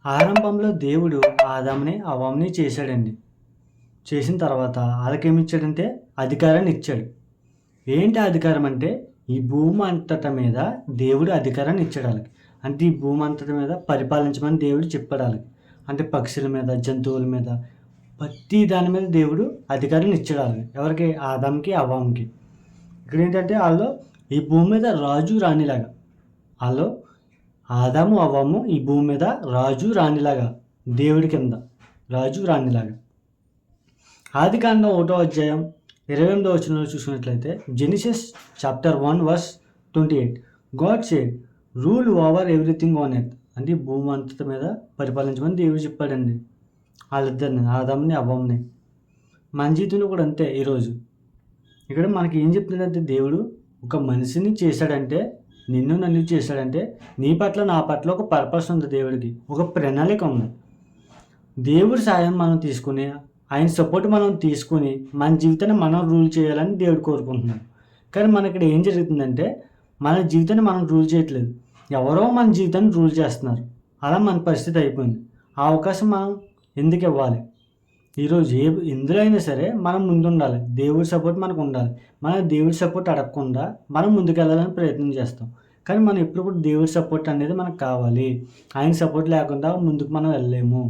ఆరంభంలో దేవుడు ఆదాముని అవ్వని చేశాడండి. చేసిన తర్వాత వాళ్ళకేమిచ్చాడంటే అధికారాన్ని ఇచ్చాడు. ఏంటి అధికారం అంటే ఈ భూమి అంతట మీద దేవుడు అధికారాన్ని ఇచ్చాడు వాళ్ళకి. అంటే ఈ భూమి అంతటి మీద పరిపాలించమని దేవుడు చెప్పాడు వాళ్ళకి. అంటే పక్షుల మీద, జంతువుల మీద, ప్రతి దాని మీద దేవుడు అధికారాన్ని ఇచ్చాడు వాళ్ళకి. ఎవరికి? ఆదాంకి, అవ్వాంకి. ఇక్కడ ఏంటంటే వాళ్ళు ఈ భూమి మీద రాజు రాణిలాగా, వాళ్ళు ఆదాము అవ్వము ఈ భూమి మీద రాజు రాణిలాగా, దేవుడి కింద రాజు రాణిలాగా. ఆదికాండం 1వ అధ్యాయం 28వ వచనంలో చూసినట్లయితే Genesis chapter 1 verse 28 God said rule over everything on earth. అంటే భూమి అంతటి మీద పరిపాలించమని దేవుడు చెప్పాడండి వాళ్ళిద్దరిని, ఆదాముని అవ్వంని. మన జీవితంలో కూడా అంతే. ఈరోజు ఇక్కడ మనకి ఏం చెప్తున్నాడంటే దేవుడు ఒక మనిషిని చేశాడంటే, నిన్ను నన్ను చేశాడంటే నీ పట్ల నా పట్ల ఒక పర్పస్ ఉంది. దేవుడికి ఒక ప్రణాళిక ఉంది. దేవుడి సాయం మనం తీసుకుని, ఆయన సపోర్ట్ మనం తీసుకుని మన జీవితాన్ని మనం రూల్ చేయాలని దేవుడు కోరుకుంటున్నాడు. కానీ మన ఇక్కడ ఏం జరుగుతుందంటే మన జీవితాన్ని మనం రూల్ చేయట్లేదు, ఎవరో మన జీవితాన్ని రూల్ చేస్తున్నారు. అలా మన పరిస్థితి అయిపోయింది. ఆ అవకాశం మనం ఎందుకు ఇవ్వాలి? ఈరోజు ఎందులో అయినా సరే మనం ముందుండాలి. దేవుడి సపోర్ట్ మనకు ఉండాలి. మనం దేవుడి సపోర్ట్ అడగకుండా మనం ముందుకెళ్ళాలని ప్రయత్నం చేస్తాం. కానీ మనం ఎప్పుడు కూడా దేవుడి సపోర్ట్ అనేది మనకు కావాలి. ఆయన సపోర్ట్ లేకుండా ముందుకు మనం వెళ్ళలేము.